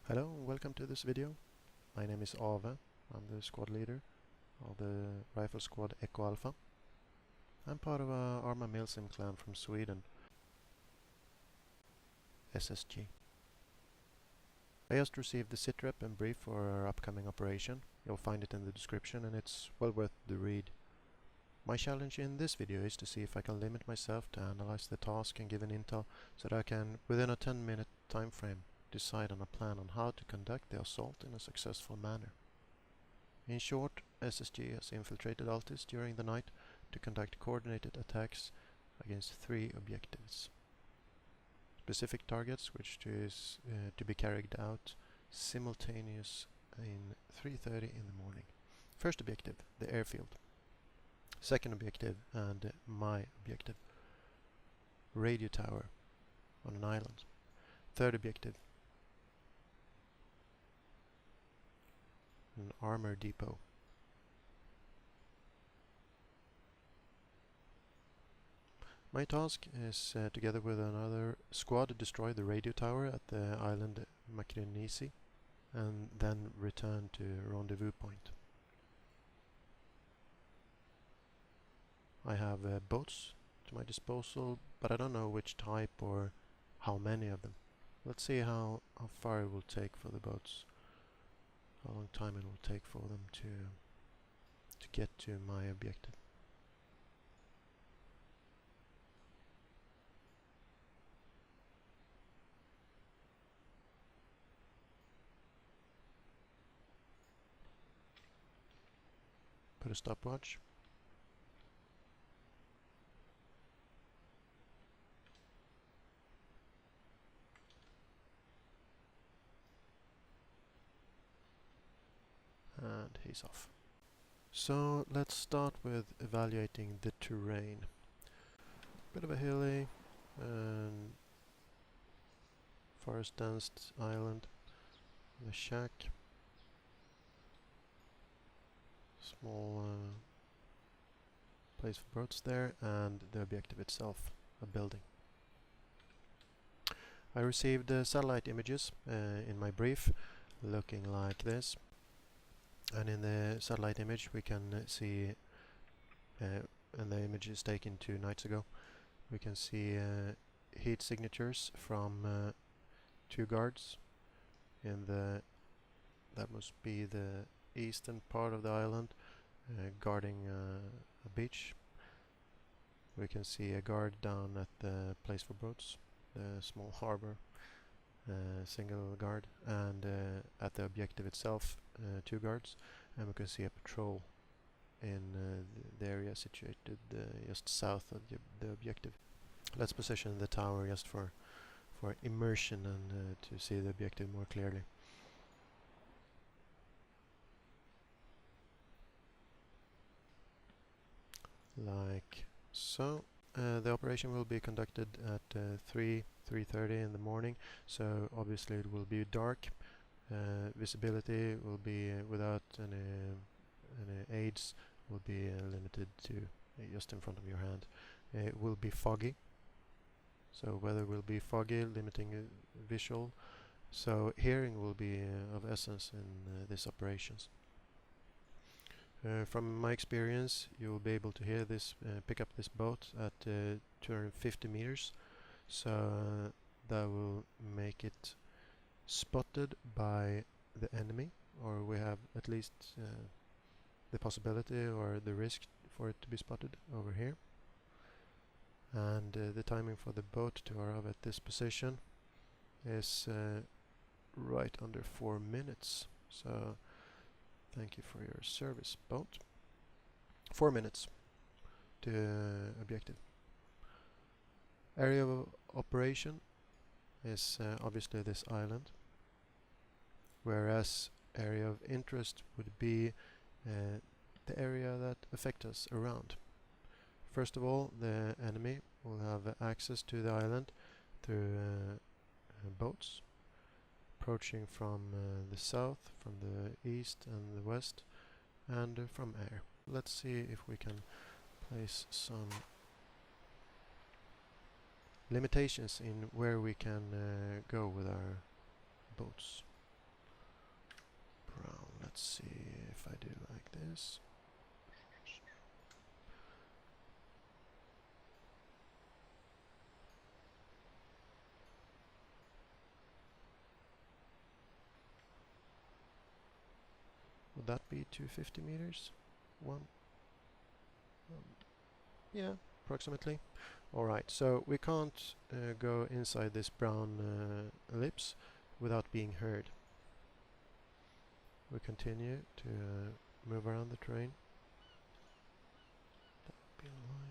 Hello and welcome to this video. My name is Ave. I'm the squad leader of the rifle squad Echo Alpha. I'm part of a Arma Milsim clan from Sweden, SSG. I just received the Sitrep and brief for our upcoming operation. You'll find it in the description and it's well worth the read. My challenge in this video is to see if I can limit myself to analyze the task and give an intel so that I can, within a 10-minute time frame, decide on a plan on how to conduct the assault in a successful manner. In short, SSG has infiltrated Altis during the night to conduct coordinated attacks against 3 objectives. Specific targets which is to be carried out simultaneous in 3:30 in the morning. First objective, the airfield. Second objective and my objective, radio tower on an island. Third objective, an armor depot. My task is, together with another squad, to destroy the radio tower at the island Makrinisi and then return to rendezvous point. I have boats to my disposal, but I don't know which type or how many of them. Let's see how far it will take for the boats. How long time it will take for them to get to my objective. Put a stopwatch. And he's off. So let's start with evaluating the terrain. Bit of a hilly and forest dense island. The shack. Small place for boats there, and the objective itself, a building. I received satellite images in my brief looking like this. And in the satellite image we can see, and the image is taken 2 nights ago, we can see heat signatures from 2 guards in that must be the eastern part of the island, guarding a beach. We can see a guard down at the place for boats, the small harbor, single guard, and at the objective itself 2 guards, and we can see a patrol in the area situated just south of the objective. Let's position the tower just for immersion and to see the objective more clearly. Like so. The operation will be conducted at 3:30 in the morning, so obviously it will be dark. Visibility will be without any aids, will be limited to just in front of your hand. It will be foggy, so weather will be foggy, limiting visual. So hearing will be of essence in these operations. From my experience, you will be able to hear this, pick up this boat at 250 meters, so that will make it spotted by the enemy, or we have at least the possibility or the risk for it to be spotted over here. And the timing for the boat to arrive at this position is right under 4 minutes, so thank you for your service, boat. 4 minutes to objective. Area of operation is obviously this island, whereas area of interest would be the area that affects us around. First of all, the enemy will have access to the island through boats approaching from the south, from the east and the west, and from air. Let's see if we can place some limitations in where we can go with our boats. Let's see if I do like this. Would that be 250 meters? One? Yeah, approximately. Alright, so we can't go inside this brown ellipse without being heard. We continue to move around the terrain. That would be a line.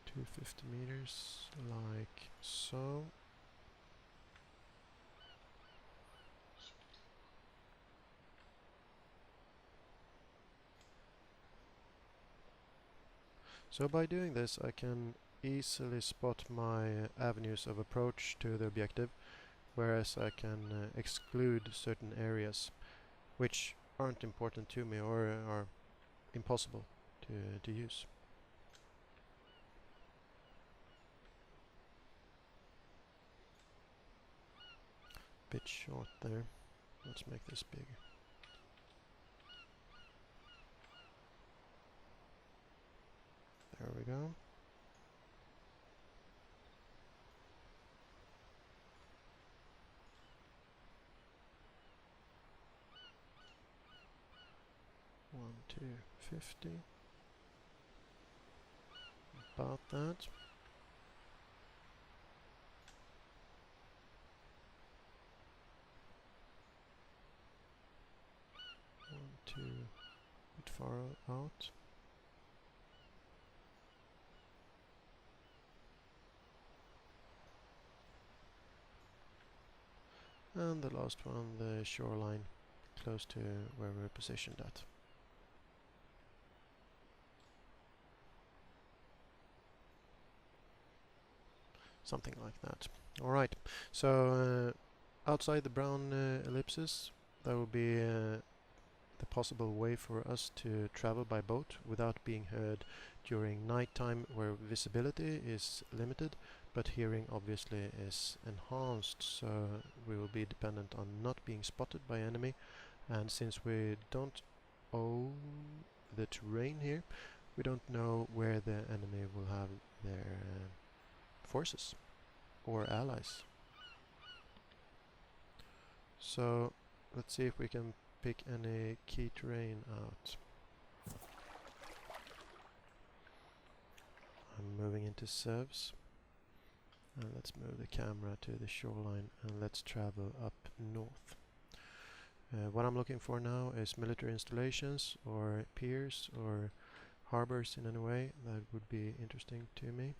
To 50 meters, like so. So by doing this I can easily spot my avenues of approach to the objective, whereas I can exclude certain areas which aren't important to me or are impossible to use. Bit short there. Let's make this bigger. There we go. One, 250. About that. One, two, a bit far out. And the last one, the shoreline, close to where we're positioned at. Something like that. Alright, so outside the brown ellipses, that will be the possible way for us to travel by boat without being heard during nighttime, where visibility is limited but hearing obviously is enhanced, so we will be dependent on not being spotted by enemy. And since we don't own the terrain here, we don't know where the enemy will have their forces or allies. So let's see if we can pick any key terrain out. I'm moving into Sevs, and let's move the camera to the shoreline and let's travel up north. What I'm looking for now is military installations or piers or harbors in any way that would be interesting to me.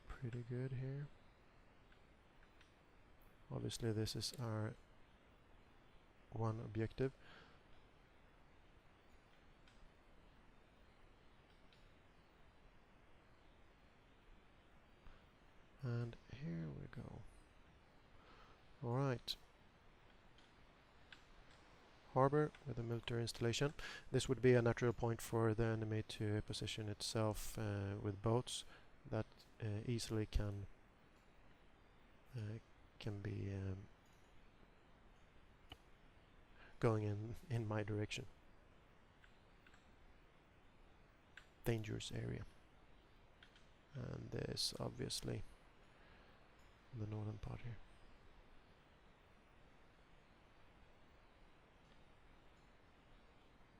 Pretty good here. Obviously this is our one objective. And here we go. Alright. Harbor with a military installation. This would be a natural point for the enemy to position itself with boats that easily can be going in my direction. Dangerous area. And there's obviously the northern part here.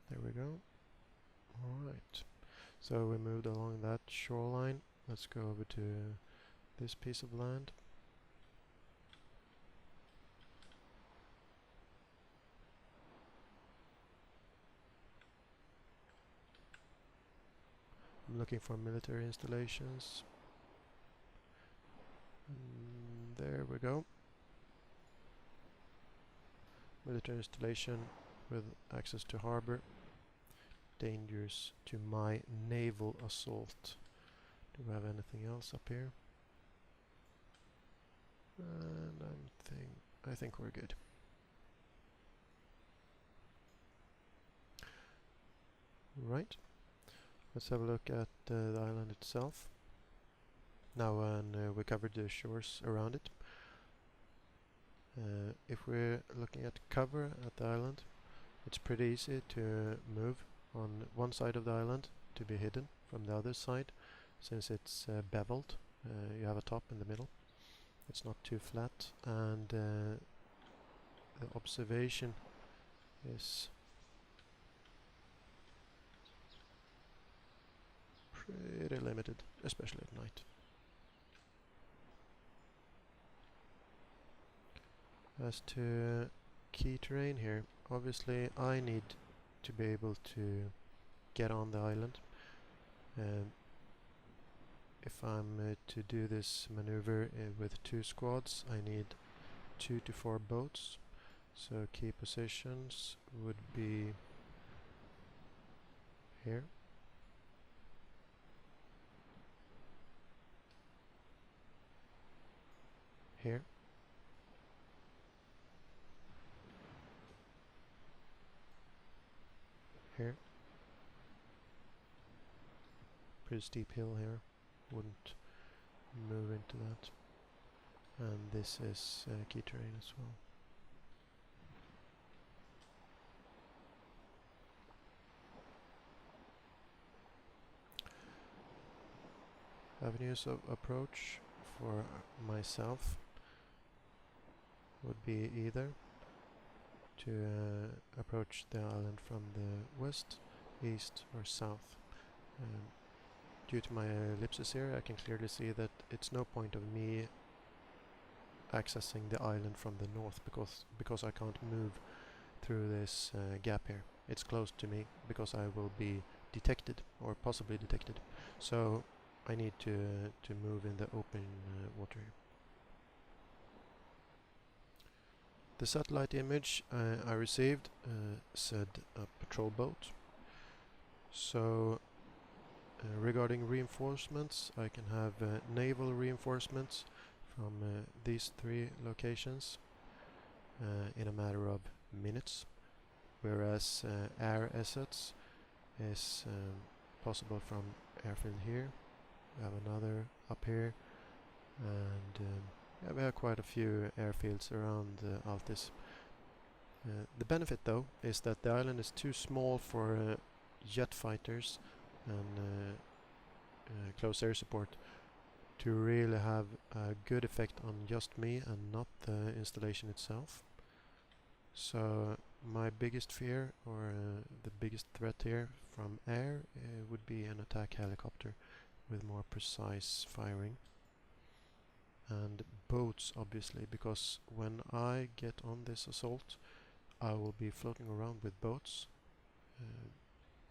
There we go. Alright. So we moved along that shoreline. Let's go over to this piece of land. I'm looking for military installations. There we go. Military installation with access to harbor. Dangerous to my naval assault. Do we have anything else up here? And I think we're good. Right. Let's have a look at the island itself. Now when we covered the shores around it. If we're looking at cover at the island, it's pretty easy to move on one side of the island to be hidden from the other side, since it's beveled. You have a top in the middle. It's not too flat, and the observation is pretty limited, especially at night. As to key terrain here, obviously I need to be able to get on the island. If I'm to do this maneuver with 2 squads, I need 2 to 4 boats. So key positions would be here. Here. Here. Pretty steep hill here. Wouldn't move into that. And this is key terrain as well. Avenues of approach for myself would be either to approach the island from the west, east or south. Due to my ellipsis here, I can clearly see that it's no point of me accessing the island from the north because I can't move through this gap here. It's close to me because I will be detected or possibly detected. So I need to move in the open water here. The satellite image I received said a patrol boat. So regarding reinforcements, I can have naval reinforcements from these 3 locations in a matter of minutes, whereas air assets is possible from airfield here. We have another up here, and yeah, we have quite a few airfields around Altis. The benefit though is that the island is too small for jet fighters and close air support to really have a good effect on just me and not the installation itself. So my biggest fear, or the biggest threat here from air, would be an attack helicopter with more precise firing. And boats, obviously, because when I get on this assault, I will be floating around with boats,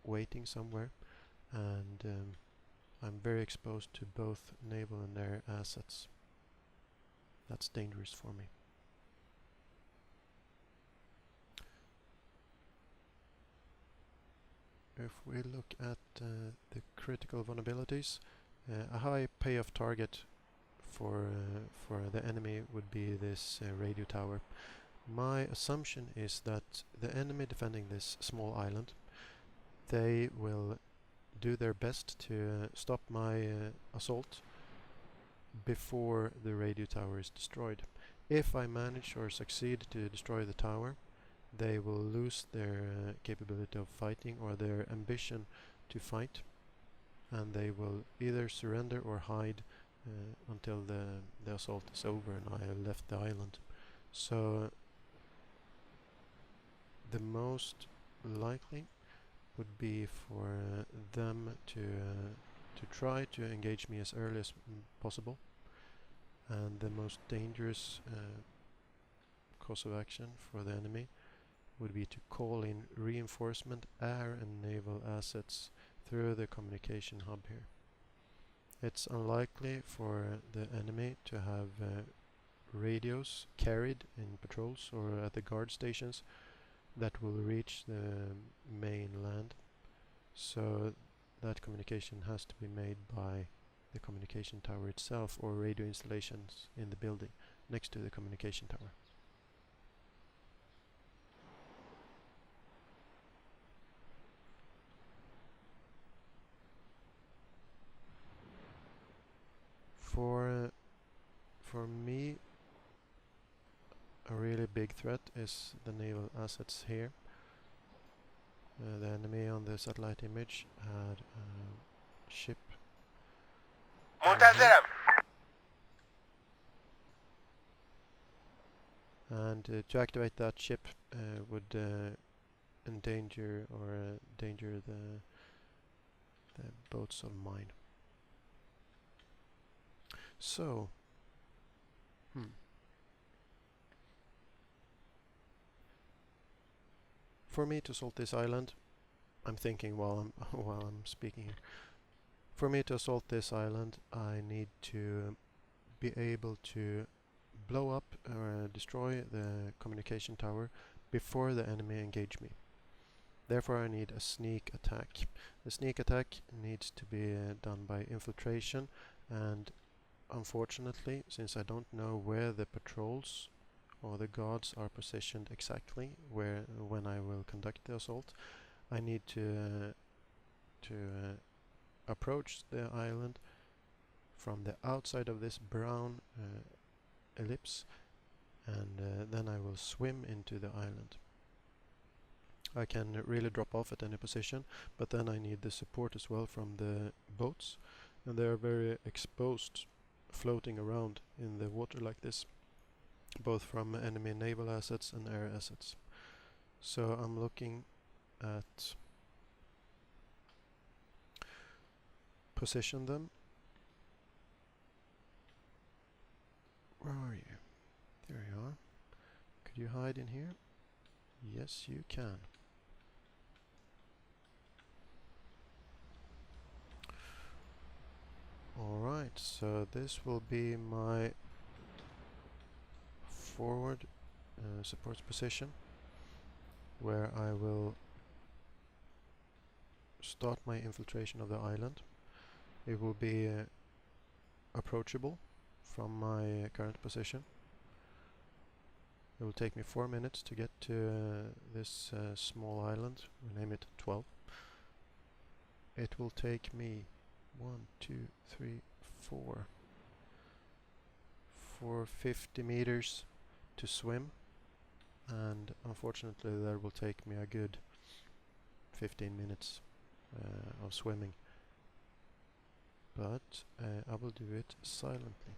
waiting somewhere, and I'm very exposed to both naval and air assets. That's dangerous for me. If we look at the critical vulnerabilities, a high payoff target for the enemy would be this radio tower. My assumption is that the enemy defending this small island, they will do their best to stop my assault before the radio tower is destroyed. If I manage or succeed to destroy the tower, they will lose their capability of fighting or their ambition to fight, and they will either surrender or hide until the assault is over and I have left the island. So the most likely would be for them to try to engage me as early as possible, and the most dangerous course of action for the enemy would be to call in reinforcement air and naval assets through the communication hub here. It's unlikely for the enemy to have radios carried in patrols or at the guard stations that will reach the mainland, so that communication has to be made by the communication tower itself or radio installations in the building, next to the communication tower. For me, a really big threat is the naval assets here. The enemy on the satellite image had a ship. And to activate that ship would endanger or danger the boats of mine. So, for me to assault this island, I'm thinking while I'm speaking here. For me to assault this island, I need to be able to blow up or destroy the communication tower before the enemy engage me. Therefore I need a sneak attack. The sneak attack needs to be done by infiltration, and unfortunately, since I don't know where the patrols or the guards are positioned exactly when I will conduct the assault, I need to approach the island from the outside of this brown ellipse, and then I will swim into the island. I can really drop off at any position, but then I need the support as well from the boats, and they are very exposed, floating around in the water like this, both from enemy naval assets and air assets. So I'm looking at position them. Where are you? There you are. Could you hide in here? Yes, you can. Alright, so this will be my forward support position, where I will start my infiltration of the island. It will be approachable from my current position. It will take me 4 minutes to get to this small island. We name it 12. It will take me 1, 2, 3, 4 for 50 meters to swim, and unfortunately that will take me a good 15 minutes of swimming, but I will do it silently.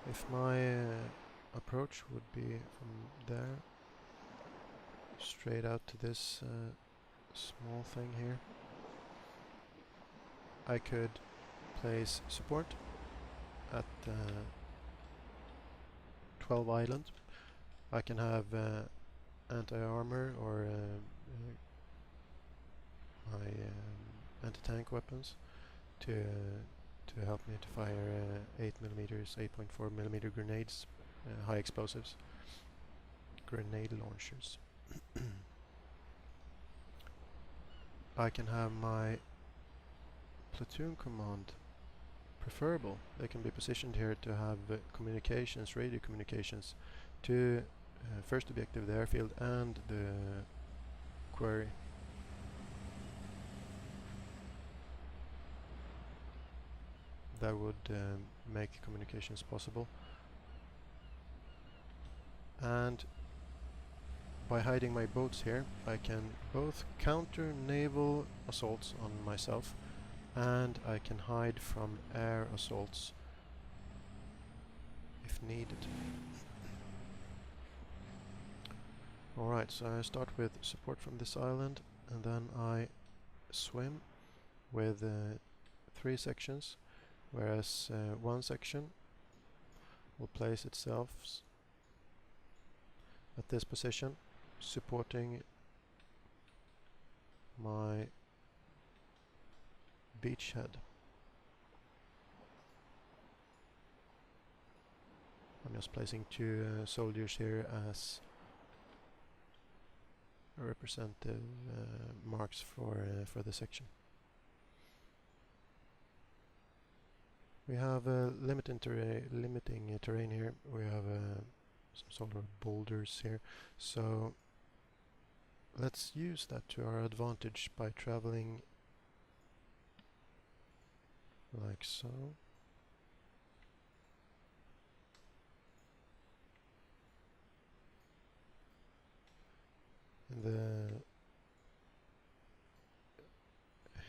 If my approach would be from there straight out to this small thing here, I could place support at 12 island. I can have anti-armor or my anti-tank weapons to help me to fire 8mm, 8.4mm grenades, high explosives, grenade launchers. I can have my platoon command, preferable. They can be positioned here to have communications, radio communications to first objective, the airfield, and the quarry. That would make communications possible. And by hiding my boats here, I can both counter naval assaults on myself, and I can hide from air assaults if needed. Alright, so I start with support from this island, and then I swim with 3 sections, whereas one section will place itself at this position, supporting my beachhead. I'm just placing two soldiers here as representative marks for the section. We have limiting terrain here. We have some sort of boulders here, so let's use that to our advantage by traveling like so. In the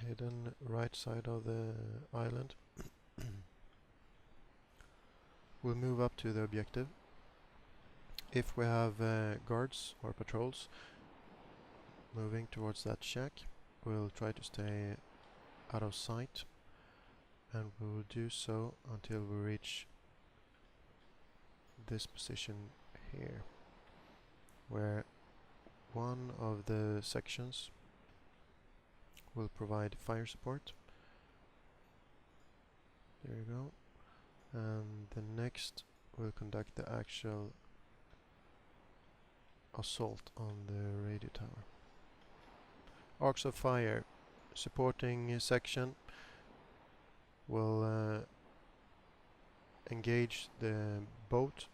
hidden right side of the island, we'll move up to the objective. If we have guards or patrols moving towards that shack, we'll try to stay out of sight, and we will do so until we reach this position here, where one of the sections will provide fire support. There you go. And the next will conduct the actual assault on the radio tower. Arcs of fire supporting section will engage the boat,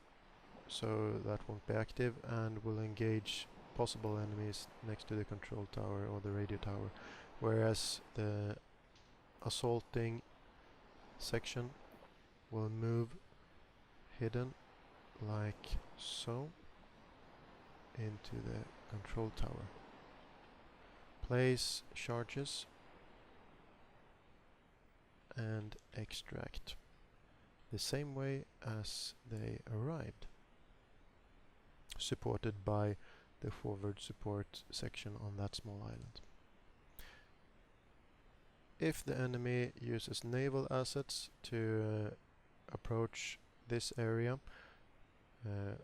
so that won't be active, and will engage possible enemies next to the control tower or the radio tower, whereas the assaulting section will move hidden like so into the control tower. Place charges and extract the same way as they arrived, supported by the forward support section on that small island. If the enemy uses naval assets to approach this area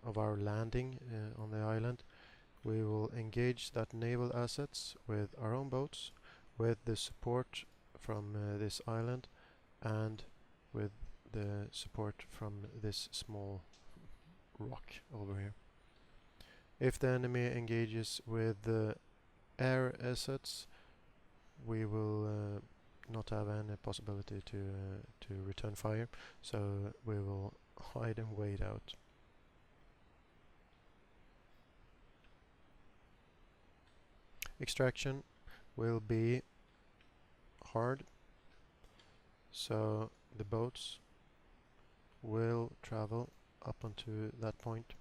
of our landing on the island, we will engage that naval assets with our own boats, with the support from this island, and with the support from this small rock over here. If the enemy engages with the air assets, we will not have any possibility to return fire, so we will hide and wait out. Extraction will be hard, so the boats will travel up onto that point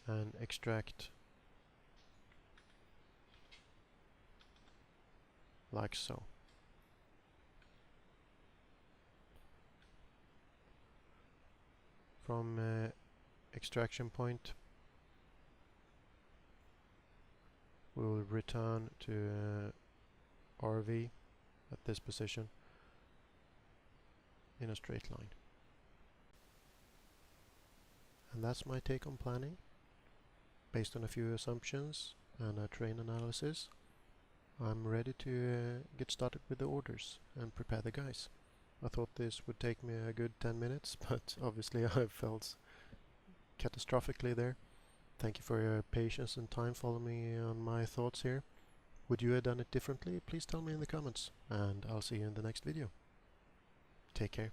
and extract like so. From extraction point, we will return to RV at this position in a straight line. And that's my take on planning, based on a few assumptions and a terrain analysis. I'm ready to get started with the orders and prepare the guys. I thought this would take me a good 10 minutes, but obviously I felt catastrophically there. Thank you for your patience and time following me on my thoughts here. Would you have done it differently? Please tell me in the comments, and I'll see you in the next video. Take care.